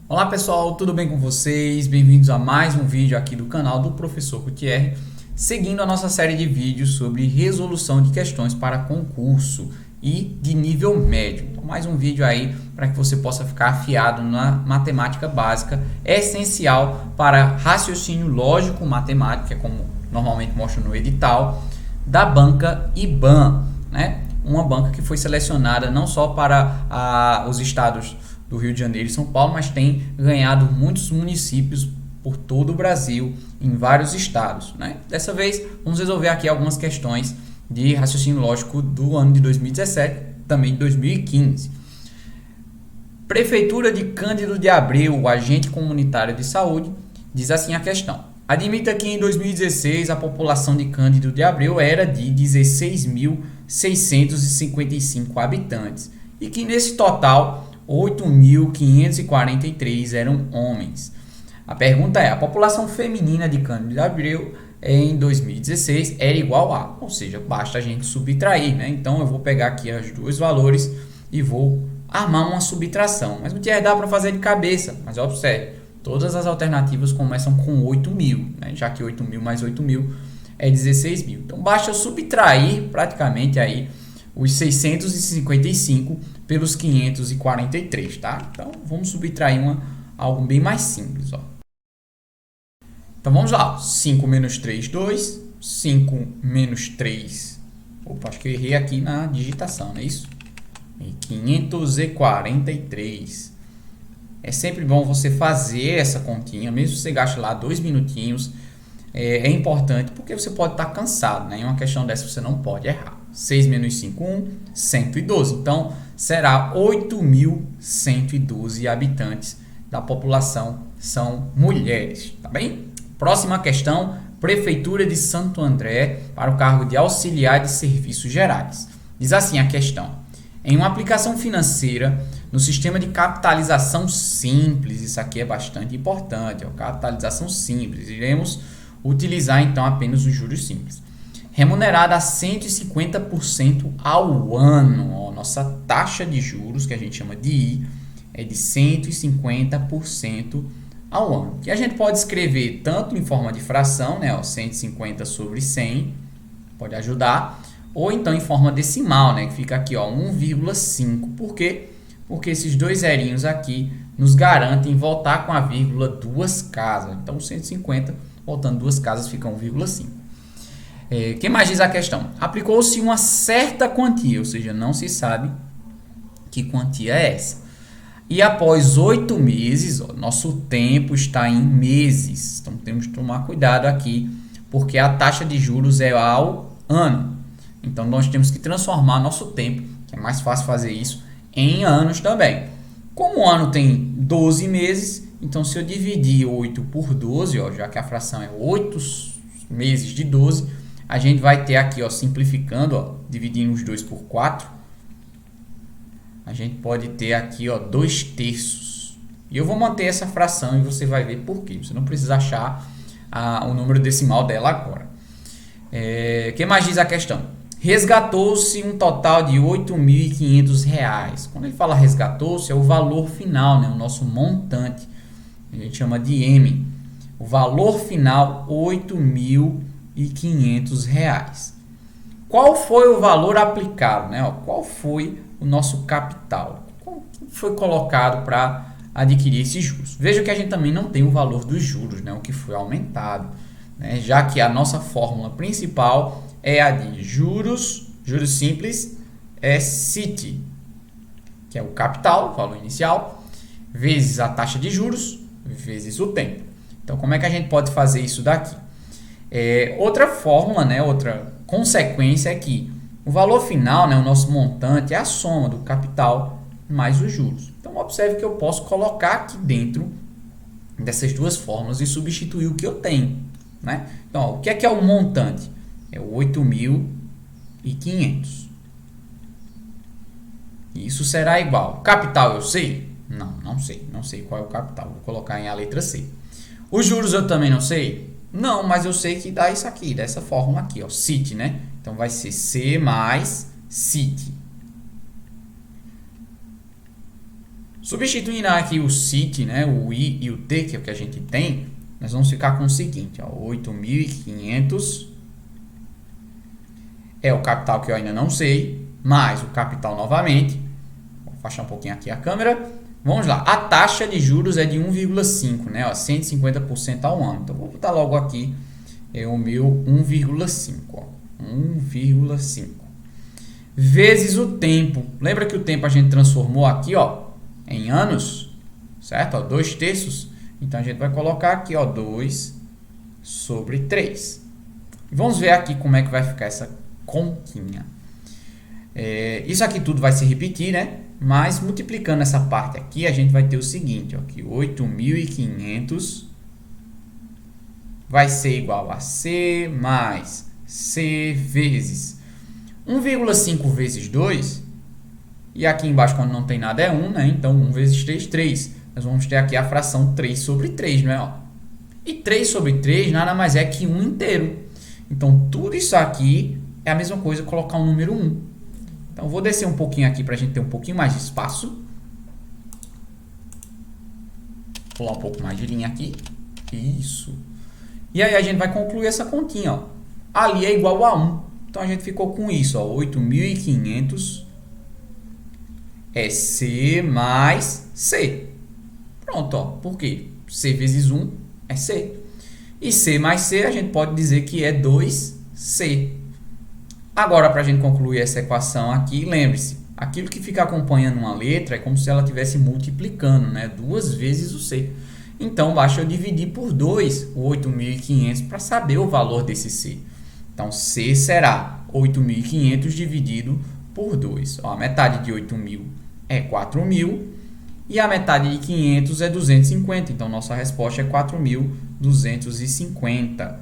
Olá pessoal, tudo bem com vocês? Bem-vindos a mais um vídeo aqui do canal do Professor Gutierre, seguindo a nossa série de vídeos sobre resolução de questões para concurso e de nível médio. Então, mais um vídeo aí para que você possa ficar afiado na matemática básica, é essencial para raciocínio lógico matemático, que é como normalmente mostra no edital, da banca IBAN, né? Uma banca que foi selecionada não só para os estados do Rio de Janeiro e São Paulo, mas tem ganhado muitos municípios por todo o Brasil, em vários estados, né? Dessa vez, vamos resolver aqui algumas questões de raciocínio lógico do ano de 2017, também de 2015. Prefeitura de Cândido de Abreu, agente comunitário de saúde, diz assim a questão. Admita que em 2016 a população de Cândido de Abreu era de 16.655 habitantes e que nesse total 8.543 eram homens. A pergunta é, a população feminina de Cândido de Abreu em 2016 era igual a, ou seja, basta a gente subtrair, né? Então eu vou pegar aqui os dois valores e vou armar uma subtração. Mas o que dá para fazer de cabeça, mas observe, todas as alternativas começam com 8.000, né? Já que 8.000 mais 8.000 é 16.000. Então basta eu subtrair praticamente aí os 655 pelos 543, tá? Então, vamos subtrair algo bem mais simples, ó. Então, vamos lá. 5 menos 3, 2. 5 menos 3... Opa, acho que eu errei aqui na digitação, não é isso? 543. É sempre bom você fazer essa continha, mesmo que você gaste lá 2 minutinhos. É importante, porque você pode estar cansado, né? Em uma questão dessa você não pode errar. 6 menos 5, 1, 112. Então, será 8.112 habitantes da população são mulheres, tá bem? Próxima questão, Prefeitura de Santo André para o cargo de auxiliar de serviços gerais. Diz assim a questão. Em uma aplicação financeira, no sistema de capitalização simples, isso aqui é bastante importante, ó, capitalização simples, iremos utilizar então apenas os juros simples. Remunerada a 150% ao ano. Ó, nossa taxa de juros, que a gente chama de I, é de 150% ao ano. Que a gente pode escrever tanto em forma de fração, né, ó, 150 sobre 100, pode ajudar, ou então em forma decimal, né, que fica aqui, ó, 1,5. Por quê? Porque esses dois zerinhos aqui nos garantem voltar com a vírgula duas casas. Então, 150, voltando duas casas, fica 1,5. Que mais diz a questão? Aplicou-se uma certa quantia, ou seja, não se sabe que quantia é essa. E após 8 meses, ó, nosso tempo está em meses. Então temos que tomar cuidado aqui, porque a taxa de juros é ao ano. Então nós temos que transformar nosso tempo, que é mais fácil fazer isso, em anos também. Como o ano tem 12 meses, então se eu dividir 8 por 12, ó, já que a fração é 8 meses de 12, a gente vai ter aqui, ó, simplificando, ó, dividindo os 2 por 4, a gente pode ter aqui, ó, 2/3. E eu vou manter essa fração e você vai ver por quê. Você não precisa achar o número decimal dela agora. Que mais diz a questão? Resgatou-se um total de R$ 8.500. Quando ele fala resgatou-se, é o valor final, né? O nosso montante. A gente chama de M. O valor final, R$ 8.500. Qual foi o valor aplicado, né? Qual foi o nosso capital? Qual foi colocado para adquirir esses juros? Veja que a gente também não tem o valor dos juros, né? O que foi aumentado, né? Já que a nossa fórmula principal é a de juros simples, é CIT, que é o capital, o valor inicial, vezes a taxa de juros, vezes o tempo. Então, como é que a gente pode fazer isso daqui? Outra fórmula, né, outra consequência é que o valor final, né, o nosso montante, é a soma do capital mais os juros. Então, observe que eu posso colocar aqui dentro dessas duas fórmulas e substituir o que eu tenho, né? Então, ó, o que é o montante? É o 8.500. Isso será igual. Capital eu sei? Não sei. Não sei qual é o capital. Vou colocar em a letra C. Os juros eu também não sei? Não, mas eu sei que dá isso aqui, dessa fórmula aqui, ó, CIT, né? Então vai ser C mais CIT Substituindo aqui o CIT, né, o I e o T, que é o que a gente tem, nós vamos ficar com o seguinte, ó, 8.500 é o capital que eu ainda não sei, mais o capital novamente. Vou afastar um pouquinho aqui a câmera. Vamos lá, a taxa de juros é de 1,5, né, ó, 150% ao ano. Então, vou botar logo aqui o meu 1,5, 1,5. Vezes o tempo. Lembra que o tempo a gente transformou aqui, ó, em anos, certo? Ó, 2/3. Então, a gente vai colocar aqui, ó, 2/3. E vamos ver aqui como é que vai ficar essa continha. Isso aqui tudo vai se repetir, né? Mas multiplicando essa parte aqui, a gente vai ter o seguinte, ó, que 8.500 vai ser igual a C mais C vezes 1,5 vezes 2. E aqui embaixo, quando não tem nada, é 1, né? Então, 1 vezes 3, 3. Nós vamos ter aqui a fração 3/3, não é? Ó. E 3/3 nada mais é que 1 inteiro. Então, tudo isso aqui é a mesma coisa que colocar um número 1. Então, eu vou descer um pouquinho aqui para a gente ter um pouquinho mais de espaço. Pular um pouco mais de linha aqui. Isso. E aí, a gente vai concluir essa continha, ó. Ali é igual a 1. Então, a gente ficou com isso, ó. 8.500 é C mais C. Pronto, ó. Por quê? C vezes 1 é C. E C mais C a gente pode dizer que é 2C. Agora, para a gente concluir essa equação aqui, lembre-se, aquilo que fica acompanhando uma letra é como se ela estivesse multiplicando, né? 2 vezes o C. Então, basta eu dividir por 2 o 8.500 para saber o valor desse C. Então, C será 8.500 dividido por 2. Ó, a metade de 8.000 é 4.000 e a metade de 500 é 250. Então, nossa resposta é 4.250.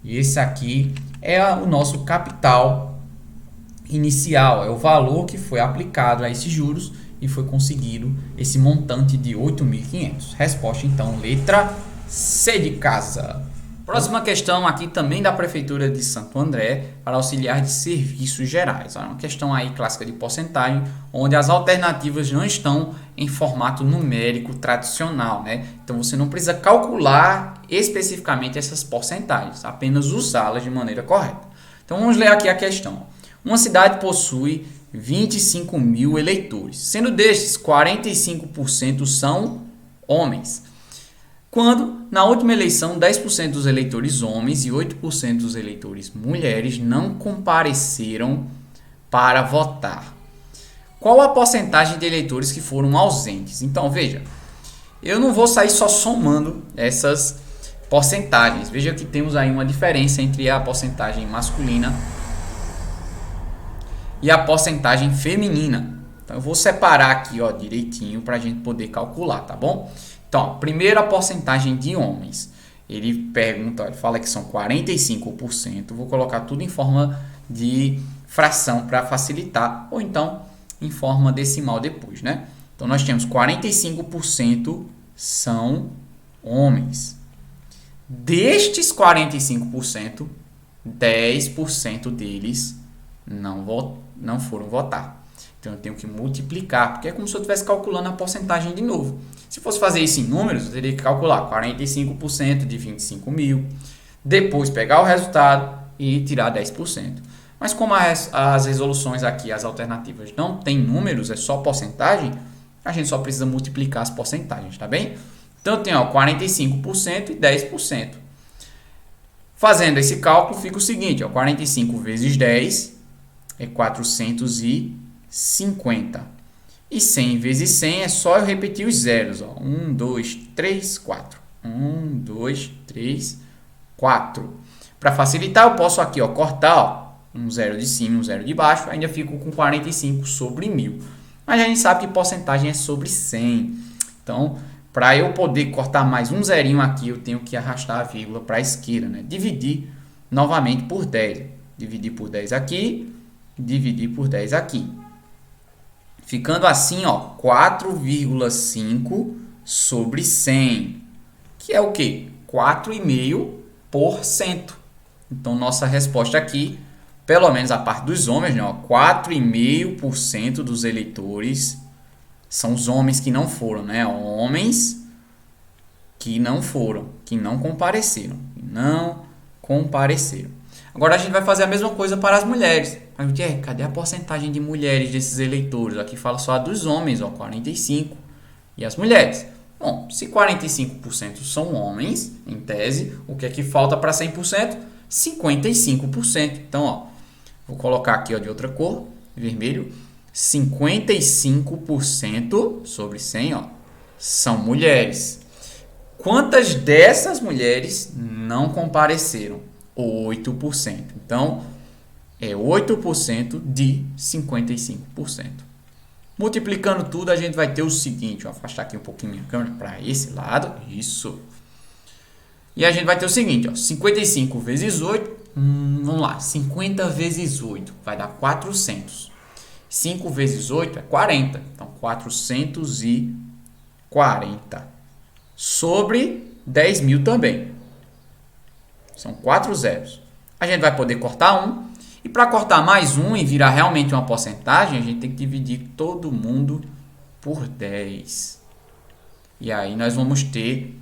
E esse aqui é o nosso capital inicial, é o valor que foi aplicado a esses juros e foi conseguido esse montante de 8.500. Resposta, então, letra C de casa. Próxima questão aqui também da Prefeitura de Santo André para auxiliar de serviços gerais. Uma questão aí clássica de porcentagem, onde as alternativas não estão em formato numérico tradicional, né? Então você não precisa calcular especificamente essas porcentagens, apenas usá-las de maneira correta. Então vamos ler aqui a questão. Uma cidade possui 25.000 eleitores, sendo destes 45% são homens. Quando, na última eleição, 10% dos eleitores homens e 8% dos eleitores mulheres não compareceram para votar. Qual a porcentagem de eleitores que foram ausentes? Então, veja, eu não vou sair só somando essas porcentagens. Veja que temos aí uma diferença entre a porcentagem masculina e a porcentagem feminina. Então, eu vou separar aqui, ó, direitinho para a gente poder calcular, tá bom? Então, primeiro a porcentagem de homens. Ele pergunta, ele fala que são 45%. Vou colocar tudo em forma de fração para facilitar, ou então em forma decimal depois, né? Então, nós temos 45% são homens. Destes 45%, 10% deles não foram votar. Então, eu tenho que multiplicar, porque é como se eu estivesse calculando a porcentagem de novo. Se fosse fazer isso em números, eu teria que calcular 45% de 25.000, depois pegar o resultado e tirar 10%. Mas como as resoluções aqui, as alternativas, não tem números, é só porcentagem, a gente só precisa multiplicar as porcentagens, tá bem? Então, eu tenho 45% e 10%. Fazendo esse cálculo, fica o seguinte, 45 vezes 10 é 450. E 100 vezes 100 é só eu repetir os zeros. 1, 2, 3, 4. 1, 2, 3, 4. Para facilitar, eu posso aqui cortar um zero de cima e um zero de baixo. Ainda fico com 45 sobre 1.000. Mas a gente sabe que porcentagem é sobre 100. Então, para eu poder cortar mais um zerinho aqui, eu tenho que arrastar a vírgula para a esquerda, né? Dividir novamente por 10. Dividir por 10 aqui, dividir por 10 aqui. Ficando assim, 4,5 sobre 100, que é o quê? 4,5%. Então, nossa resposta aqui, pelo menos a parte dos homens, 4,5% dos eleitores São os homens que não foram, né? Homens que não foram, que não compareceram. Não compareceram. Agora a gente vai fazer a mesma coisa para as mulheres. Mas cadê a porcentagem de mulheres desses eleitores? Aqui fala só a dos homens, ó, 45%. E as mulheres? Bom, se 45% são homens, em tese, o que é que falta para 100%? 55%. Então, ó, vou colocar aqui, ó, de outra cor, vermelho. 55% sobre 100, ó, são mulheres. Quantas dessas mulheres não compareceram? 8%. Então, é 8% de 55%. Multiplicando tudo, a gente vai ter o seguinte. Vou afastar aqui um pouquinho minha câmera para esse lado. Isso. E a gente vai ter o seguinte. Ó, 55 vezes 8. Vamos lá. 50 vezes 8 vai dar 400. 5 vezes 8 é 40. Então, 440. Sobre 10 mil também. São 4 zeros. A gente vai poder cortar 1. E para cortar mais 1 e virar realmente uma porcentagem, a gente tem que dividir todo mundo por 10. E aí nós vamos ter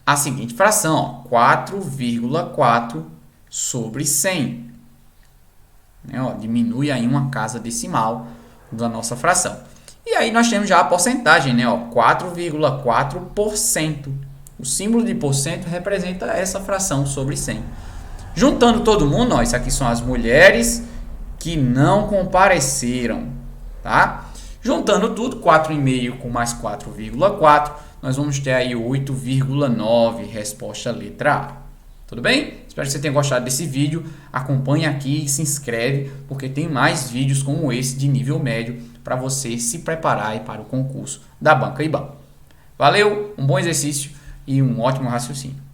a seguinte fração. 4,4 sobre 100. Né, ó, diminui aí uma casa decimal da nossa fração. E aí nós temos já a porcentagem, né, 4,4%. O símbolo de porcento representa essa fração sobre 100. Juntando todo mundo, ó, isso aqui são as mulheres que não compareceram, tá? Juntando tudo, 4,5 com mais 4,4, nós vamos ter aí 8,9, resposta letra A. Tudo bem? Espero que você tenha gostado desse vídeo. Acompanhe aqui e se inscreve, porque tem mais vídeos como esse de nível médio para você se preparar aí para o concurso da Banca IBAN. Valeu, um bom exercício e um ótimo raciocínio.